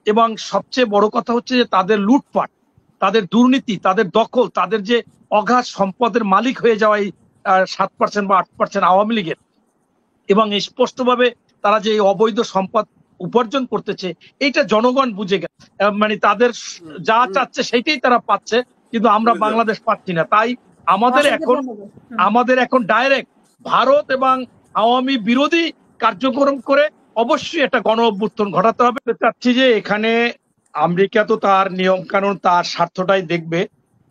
এবং সবচেয়ে বড় কথা হচ্ছে যে তাদের লুটপাট, তাদের দুর্নীতি, তাদের দখল, তাদের যে অগাধ সম্পদের মালিক হয়ে যাওয়া এই 7% বা 8% আওয়ামী লীগের, এবং স্পষ্টভাবে তারা যে এই অবৈধ সম্পদ উপার্জন করতেছে, এইটা জনগণ বুঝে গেছে। মানে তাদের যা চাচ্ছে সেইটাই তারা পাচ্ছে, কিন্তু আমরা বাংলাদেশ পাচ্ছি না। তাই আমাদের এখন ডাইরেক্ট ভারত এবং আওয়ামী বিরোধী কার্যক্রম করে অবশ্যই একটা গণ অভ্যুত্থান ঘটাতে হবে। চাচ্ছি যে এখানে আমেরিকা তো তার নিয়ম কানুন, তার স্বার্থটাই দেখবে।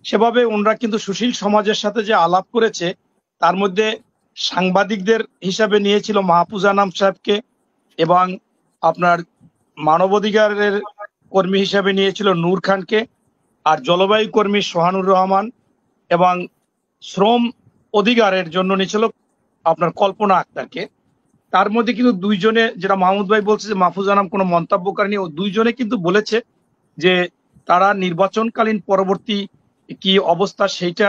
সেভাবে ওনারা কিন্তু সুশীল সমাজের সাথে যে আলাপ করেছে, তার মধ্যে সাংবাদিকদের হিসাবে নিয়েছিল মাহফুজ আনাম সাহেবকে, এবং আপনার মানবাধিকারের কর্মী হিসাবে নিয়েছিল নূর খানকে, আর জলবায়ু কর্মী সোহানুর রহমান, এবং শ্রম অধিকারের জন্য নিয়েছিল আপনার কল্পনা আক্তারকে। তার মধ্যে কিন্তু দুইজনে, যেটা মাহমুদ ভাই বলছে যে মাহফুজ আনাম কোনো মন্তব্য করেনি, ও দুইজনে কিন্তু বলেছে যে তারা নির্বাচনকালীন পরবর্তী কি অবস্থা সেইটা,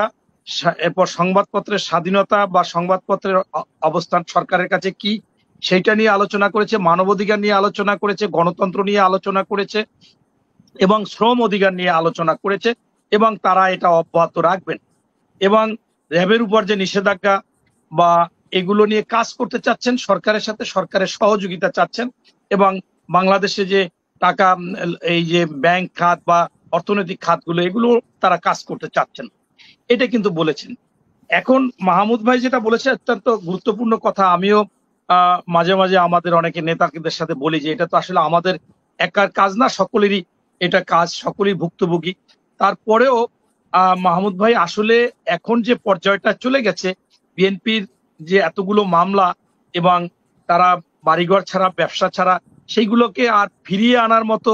এরপর সংবাদপত্রের স্বাধীনতা বা সংবাদপত্রের অবস্থান সরকারের কাছে কি সেইটা নিয়ে আলোচনা করেছে, মানবাধিকার নিয়ে আলোচনা করেছে, গণতন্ত্র নিয়ে আলোচনা করেছে, এবং শ্রম অধিকার নিয়ে আলোচনা করেছে, এবং তারা এটা অব্যাহত রাখবেন। এবং র্যাবের উপর যে নিষেধাজ্ঞা বা এগুলো নিয়ে কাজ করতে চাচ্ছেন, সরকারের সাথে সরকারের সহযোগিতা চাচ্ছেন, এবং বাংলাদেশে যে টাকা, এই যে ব্যাংক খাত বা অর্থনৈতিক খাতগুলো, এগুলো তারা কাজ করতে চাচ্ছেন, এটা কিন্তু বলেছেন। এখন মাহমুদ ভাই যেটা বলেছে অত্যন্ত গুরুত্বপূর্ণ কথা। আমিও মাঝে মাঝে আমাদের অনেকে নেতাদের সাথে বলি যে এটা তো আসলে আমাদের একার কাজ না, সকলেরই এটা কাজ, সকলেই ভুক্তভোগী। তারপরেও মাহমুদ ভাই আসলে এখন যে পর্যায়টা চলে গেছে, বিএনপির যে এতগুলো মামলা, এবং তারা বাড়িঘর ছাড়া, ব্যবসা ছাড়া, সেইগুলোকে আর ফিরিয়ে আনার মতো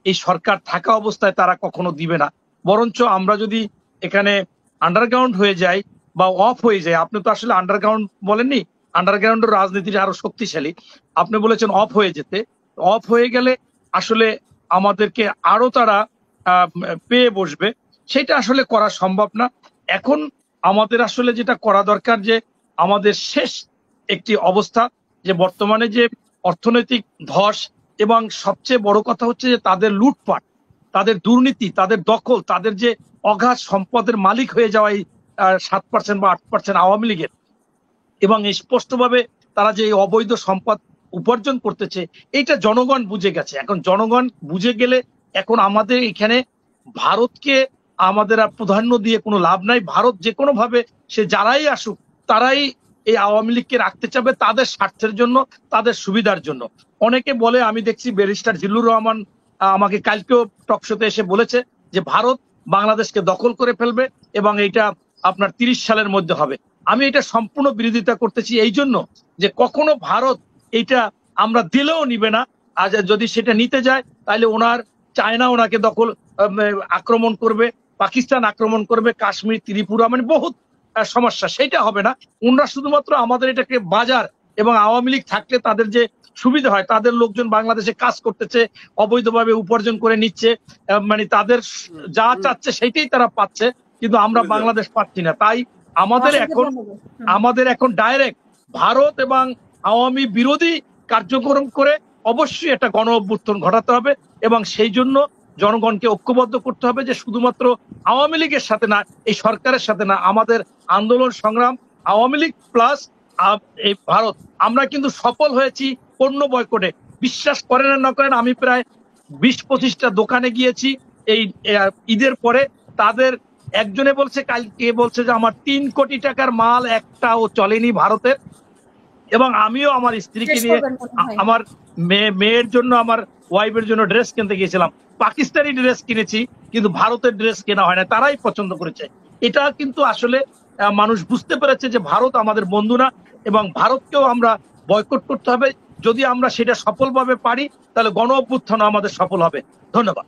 এই সরকার থাকা অবস্থায় তারা কখনো দিবে না। বরঞ্চ আমরা যদি এখানে আন্ডারগ্রাউন্ড হয়ে যাই বা অফ হয়ে যায়, আপনি তো আসলে আন্ডারগ্রাউন্ড বলেননি, আন্ডারগ্রাউন্ডের রাজনীতিটা আরো শক্তিশালী, আপনি বলেছেন অফ হয়ে যেতে। অফ হয়ে গেলে আসলে আমাদেরকে আরো তারা পেয়ে বসবে, সেটা আসলে করা সম্ভব না। এখন আমাদের আসলে যেটা করা দরকার, যে আমাদের শেষ একটি অবস্থা, যে বর্তমানে যে অর্থনৈতিক ধস, এবং সবচেয়ে বড় কথা হচ্ছে যে তাদের লুটপাট, তাদের দুর্নীতি, তাদের দখল, তাদের যে অগাধ সম্পদের মালিক হয়ে যাওয়া এই 7% বা 8% আওয়ামী লীগের, এবং স্পষ্টভাবে তারা যে এই অবৈধ সম্পদ উপার্জন করতেছে, এইটা জনগণ বুঝে গেছে। এখন জনগণ বুঝে গেলে এখন আমাদের এখানে ভারতকে আমাদের আর প্রাধান্য দিয়ে কোনো লাভ নাই। ভারত যে কোনো ভাবে, সে যারাই আসুক, তারাই এই আওয়ামী লীগকে রাখতে চাবে তাদের স্বার্থের জন্য, তাদের সুবিধার জন্য। অনেকে বলে, আমি দেখছি ব্যারিস্টার জিল্লুর রহমান আমাকে কালকেও টকশোতে এসে বলেছে যে ভারত বাংলাদেশকে দখল করে ফেলবে, এবং এইটা আপনার 30 সালের মধ্যে হবে। আমি এটা সম্পূর্ণ বিরোধিতা করতেছি, এই জন্য যে কখনো ভারত এইটা আমরা দিলেও নিবে না। আর যদি সেটা নিতে যায়, তাহলে ওনার চায়না ওনাকে দখল, আক্রমণ করবে, পাকিস্তান আক্রমণ করবে, কাশ্মীর, ত্রিপুরা, মানে বহুত সমস্যা, সেটা হবে না। ওনারা শুধুমাত্র আমাদের এটাকে বাজার, এবং আওয়ামী লীগ থাকলে তাদের যে সুবিধা হয়, তাদের লোকজন বাংলাদেশে কাজ করতেছে, অবৈধভাবে উপার্জন করে নিচ্ছে, মানে তাদের যা চাচ্ছে সেইটাই তারা পাচ্ছে, কিন্তু আমরা বাংলাদেশ পাচ্ছি না। তাই আমাদের এখন ডাইরেক্ট ভারত এবং আওয়ামী বিরোধী কার্যক্রম করে অবশ্যই একটা গণ অভ্যুত্থান ঘটাতে হবে, এবং সেই জন্য জনগণকে ঐক্যবদ্ধ করতে হবে, যে শুধুমাত্র আওয়ামী লীগের সাথে না, এই সরকারের সাথে না, আমাদের আন্দোলন সংগ্রাম আওয়ামী লীগ প্লাস এই ভারত। আমরা কিন্তু সফল হয়েছি পণ্য বয়কটে। বিশ্বাস করেন না করেন, আমি প্রায় 20-25টা দোকানে গিয়েছি এই ঈদের পরে। তাদের একজনে বলছে, কালকে বলছে যে আমার 3 কোটি টাকার মাল একটাও চলেনি ভারতের। এবং আমিও আমার স্ত্রীকে নিয়ে, আমার মেয়ের জন্য, আমার ওয়াইফের জন্য ড্রেস কিনতে গিয়েছিলাম, পাকিস্তানি ড্রেস কিনেছি, কিন্তু ভারতের ড্রেস কেনা হয় না, তারাই পছন্দ করেছে। এটা কিন্তু আসলে মানুষ বুঝতে পেরেছে যে ভারত আমাদের বন্ধু না, এবং ভারতকেও আমরা বয়কট করতে হবে। যদি আমরা সেটা সফলভাবে পারি, তাহলে গণ অভ্যুত্থান আমাদের সফল হবে। ধন্যবাদ।